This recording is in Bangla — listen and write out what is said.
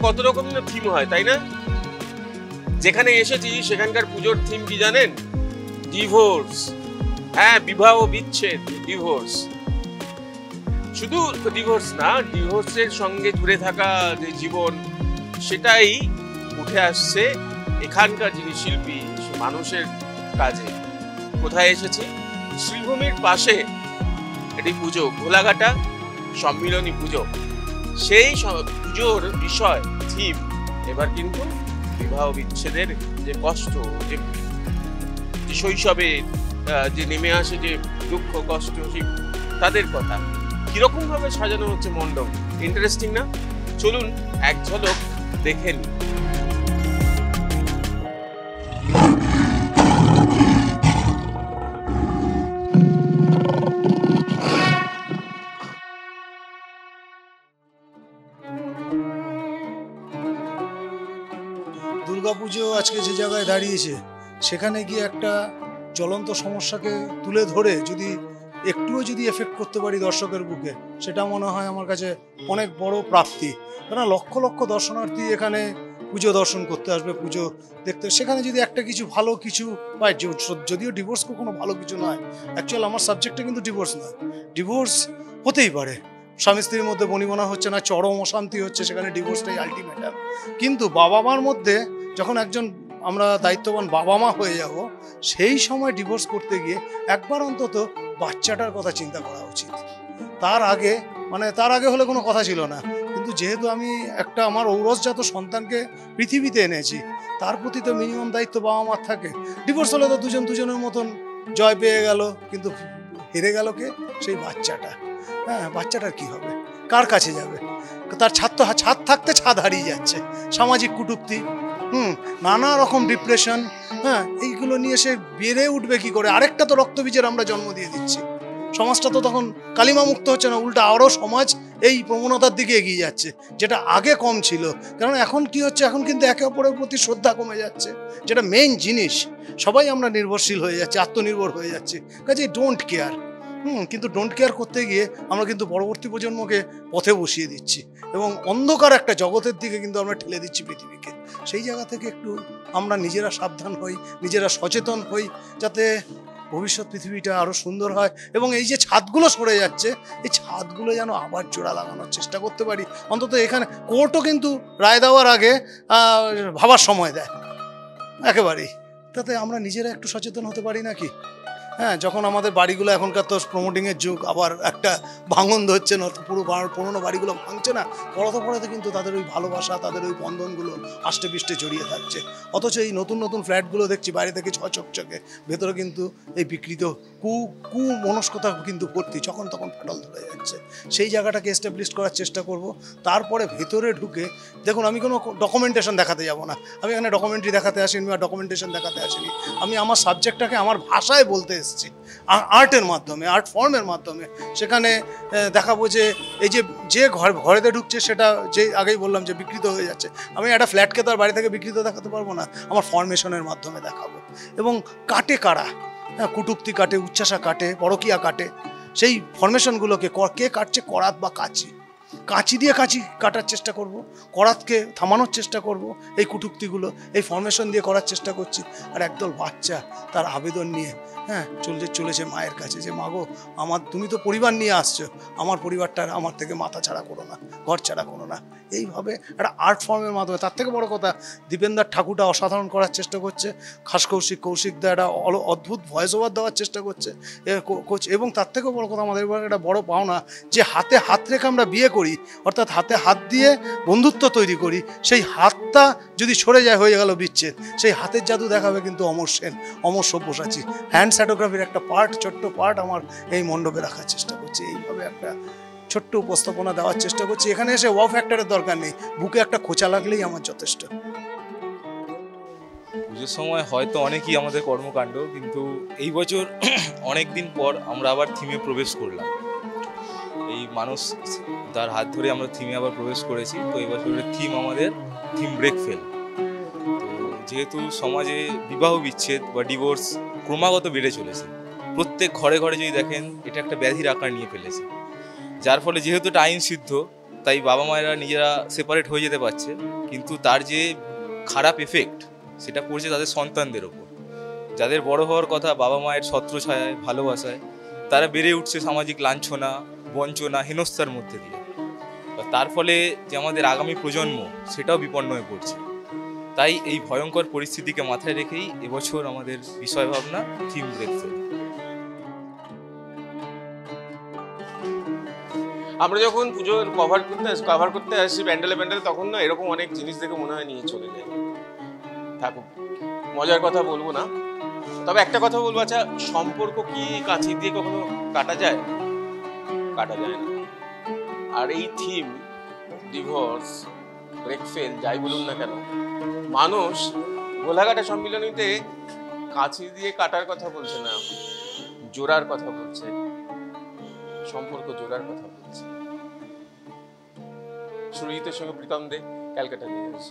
কত রকম থিম হয়, তাই না? যেখানে এসেছি সেখানকার পুজোর থিম কি জানেন? ডিভোর্স। হ্যাঁ, বিবাহ বিচ্ছেদ, ডিভোর্স। শুধু ডিভোর্স না, ডিভোর্সের সঙ্গে জুড়ে থাকা যে জীবন, সেটাই উঠে আসছে এখানকার যিনি শিল্পী মানুষের কাজে। কোথায় এসেছি? শ্রীভূমির পাশে এটি পুজো, ঘোলাঘাটা সম্মিলনী পুজো। সেই পুজোর বিষয়, থিম এবার কিন্তু বিবাহ বিচ্ছেদের যে কষ্ট, যে শৈশবে যে নেমে আসে যে দুঃখ কষ্ট, তাদের কথা। কিরকম ভাবে সাজানো হচ্ছে মণ্ডপ, ইন্টারেস্টিং না? চলুন এক ঝলক দেখে নিই। দুর্গাপুজো আজকে যে জায়গায় দাঁড়িয়েছে, সেখানে গিয়ে একটা জ্বলন্ত সমস্যাকে তুলে ধরে একটুও যদি এফেক্ট করতে পারি দর্শকের বুকে, সেটা মনে হয় আমার কাছে অনেক বড় প্রাপ্তি। কারণ লক্ষ লক্ষ দর্শনার্থী এখানে পুজো দর্শন করতে আসবে, পুজো দেখতে। সেখানে যদি একটা কিছু ভালো কিছু পায়, যদিও ডিভোর্স কোনো ভালো কিছু নয়, অ্যাকচুয়াল আমার সাবজেক্টটা কিন্তু ডিভোর্স নয়। ডিভোর্স হতেই পারে, স্বামী স্ত্রীর মধ্যে বনিবনা হচ্ছে না, চরম অশান্তি হচ্ছে, সেখানে ডিভোর্সটাই আলটিমেটাম। কিন্তু বাবা মার মধ্যে যখন আমরা দায়িত্ববান বাবা মা হয়ে যাব, সেই সময় ডিভোর্স করতে গিয়ে একবার অন্তত বাচ্চাটার কথা চিন্তা করা উচিত। তার আগে হলে কোনো কথা ছিল না, কিন্তু যেহেতু আমি একটা আমার ঔরসজাত সন্তানকে পৃথিবীতে এনেছি, তার প্রতি তো মিনিমাম দায়িত্ব বাবা মার থাকে। ডিভোর্স হলে তো দুজনের মতন জয় পেয়ে গেল, কিন্তু হেরে গেল কে? সেই বাচ্চাটা। হ্যাঁ, বাচ্চাটার কি হবে? কার কাছে যাবে? তার ছাদ থাকতে ছাদ হারিয়ে যাচ্ছে, সামাজিক কটূক্তি, নানা রকম ডিপ্রেশন, হ্যাঁ, এইগুলো নিয়ে সে বেড়ে উঠবে কি করে? আরেকটা তো রক্তবীজের আমরা জন্ম দিয়ে দিচ্ছি। সমাজটা তো তখন কালিমা মুক্ত হচ্ছে না, উল্টা আরও সমাজ এই প্রবণতার দিকে এগিয়ে যাচ্ছে, যেটা আগে কম ছিল। কারণ এখন কি হচ্ছে, এখন কিন্তু একে অপরের প্রতি শ্রদ্ধা কমে যাচ্ছে, যেটা মেইন জিনিস। সবাই আমরা নির্ভরশীল হয়ে যাচ্ছি, আত্মনির্ভর হয়ে যাচ্ছি, কাজে ডোন্ট কেয়ার। কিন্তু ডোন্ট কেয়ার করতে গিয়ে আমরা কিন্তু পরবর্তী প্রজন্মকে পথে বসিয়ে দিচ্ছি, এবং অন্ধকার একটা জগতের দিকে কিন্তু আমরা ঠেলে দিচ্ছি পৃথিবীকে। সেই জায়গা থেকে একটু আমরা নিজেরা সাবধান হই, নিজেরা সচেতন হই, যাতে ভবিষ্যৎ পৃথিবীটা আরও সুন্দর হয়। এবং এই যে ছাদগুলো সরে যাচ্ছে, এই ছাদগুলো যেন আবার জোড়া লাগানোর চেষ্টা করতে পারি। অন্তত এখানে কোর্টও কিন্তু রায় দেওয়ার আগে ভাবার সময় দেয় একেবারেই। তাতে আমরা নিজেরা একটু সচেতন হতে পারি নাকি? হ্যাঁ, যখন আমাদের বাড়িগুলো, এখনকার তো প্রমোটিংয়ের যুগ, আবার একটা ভাঙন ধরছে না, পুরো পুরোনো বাড়িগুলো ভাঙছে না, পড়াতে কিন্তু তাদের ওই ভালোবাসা, তাদের ওই বন্ধনগুলো আষ্টে পিষ্টে জড়িয়ে থাকছে। অথচ এই নতুন নতুন ফ্ল্যাটগুলো দেখছি বাইরে থেকে চকচকে, ভেতরে কিন্তু এই বিকৃত মনস্কতা কিন্তু ভর্তি, যখন তখন ফাটল ধরে যাচ্ছে। সেই জায়গাটাকে এস্টাবলিশ করার চেষ্টা করব। তারপরে ভেতরে ঢুকে দেখুন, আমি কোনো ডকুমেন্টেশন দেখাতে যাব না, আমি এখানে ডকুমেন্টারি দেখাতে আসিনি বা ডকুমেন্টেশন দেখাতে আসিনি। আমি আমার সাবজেক্টটাকে আমার ভাষায় বলতে এসেছি, আর্টের মাধ্যমে, আর্ট ফর্মের মাধ্যমে। সেখানে দেখাবো যে এই যে ঘরেতে ঢুকছে, সেটা যে আগেই বললাম যে বিকৃত হয়ে যাচ্ছে। আমি একটা ফ্ল্যাটকে তো আর বাড়ি থেকে বিকৃত দেখাতে পারবো না, আমার ফর্মেশনের মাধ্যমে দেখাবো। এবং কাটে কারা, হ্যাঁ, কটূক্তি কাটে, উচ্ছ্বাসা কাটে, পরকীয়া কাটে, সেই ফর্মেশনগুলোকে কে কাটছে? করাত বা কাঁচি দিয়ে কাটার চেষ্টা করব, করাতকে থামানোর চেষ্টা করব। এই কটূক্তিগুলো এই ফর্মেশন দিয়ে করার চেষ্টা করছি। আর একদল বাচ্চা তার আবেদন নিয়ে, হ্যাঁ, চলেছে মায়ের কাছে যে, মাগো, তুমি তো পরিবার নিয়ে আসছো, আমার পরিবারটা আমার থেকে মাথা ছাড়া করো না, ঘর ছাড়া করো না। এইভাবে একটা আর্ট ফর্মের মাধ্যমে, তার থেকে বড় কথা, দীপেন্দার ঠাকুরটা অসাধারণ করার চেষ্টা করছে, খাস কৌশিকদা একটা অদ্ভুত ভয়েস ওভার দেওয়ার চেষ্টা করছে। এবং তার থেকেও বড় কথা, আমাদের একটা বড় পাওনা, যে হাতে হাত রেখে আমরা বিয়ে করি, অর্থাৎ হাতে হাত দিয়ে বন্ধুত্ব তৈরি করি, সেই হাতটা যদি সরে যায়, হয়ে গেল বিচ্ছেদ। সেই হাতের জাদু দেখাবে কিন্তু অমর সেন, অমর সব্যসাচী। হ্যান্ড ফটোগ্রাফির একটা ছোট্ট পার্ট আমার এই মণ্ডপে রাখার চেষ্টা করছি। এইভাবে একটা ছোট্ট উপস্থাপনা দেওয়ার চেষ্টা করছি। এখানে এসে ওয়াও ফ্যাক্টরের দরকার নেই, বুকে একটা খোঁচা লাগলেই আমার যথেষ্ট। পুজোর সময় হয়তো অনেকই আমাদের কর্মকাণ্ড, কিন্তু এই বছর অনেক দিন পর আমরা আবার থিমে প্রবেশ করলাম। এই মানুষ তার হাত ধরে আমরা থিমে আবার প্রবেশ করেছি। তো এই বছরের আমাদের থিম ব্রেক ফেল। তো যেহেতু সমাজে বিবাহ বিচ্ছেদ বা ডিভোর্স ক্রমাগত বেড়ে চলেছে, প্রত্যেক ঘরে ঘরে যদি দেখেন, এটা একটা ব্যাধির আকার নিয়ে ফেলেছে। যার ফলে যেহেতু এটা আইন সিদ্ধ, তাই বাবা মায়েরা নিজেরা সেপারেট হয়ে যেতে পারছে, কিন্তু তার যে খারাপ এফেক্ট সেটা পড়ছে তাদের সন্তানদের ওপর। যাদের বড় হওয়ার কথা বাবা মায়ের ছত্রছায়ায় ভালোবাসায়, তারা বেড়ে উঠছে সামাজিক লাঞ্ছনা, বঞ্চনা, হেনস্থার মধ্যে দিয়ে। তার ফলে যে আমাদের আগামী প্রজন্ম সেটাও বিপন্ন হয়ে পড়ছে। তাই এই ভয়ঙ্কর পরিস্থিতিকে মাথায় রেখেই এবছর আমাদের বিষয় ভাবনা থিম ব্রেকথ্রু। আমরা যখন পুজোর কভার করতে আসি প্যান্ডেলে তখন না এরকম অনেক জিনিস দেখে মনে হয় নিয়ে চলে যায়। থাকুক, মজার কথা বলবো না, তবে একটা কথা বলবো, আচ্ছা সম্পর্ক কি কাছে দিয়ে কখনো কাটা যায়? কাটা যায় না। আর এই থিম ডিভোর্স, ব্রেকফেল, যাই বলুন না কেন, মানুষ গোলাঘাটা সম্মিলনীতে কাছে দিয়ে কাটার কথা বলছে না, জোড়ার কথা বলছে, সম্পর্ক জোড়ার কথা বলছে। সুরজিতের সঙ্গে প্রীতম দে, ক্যালকাটা নিউজ।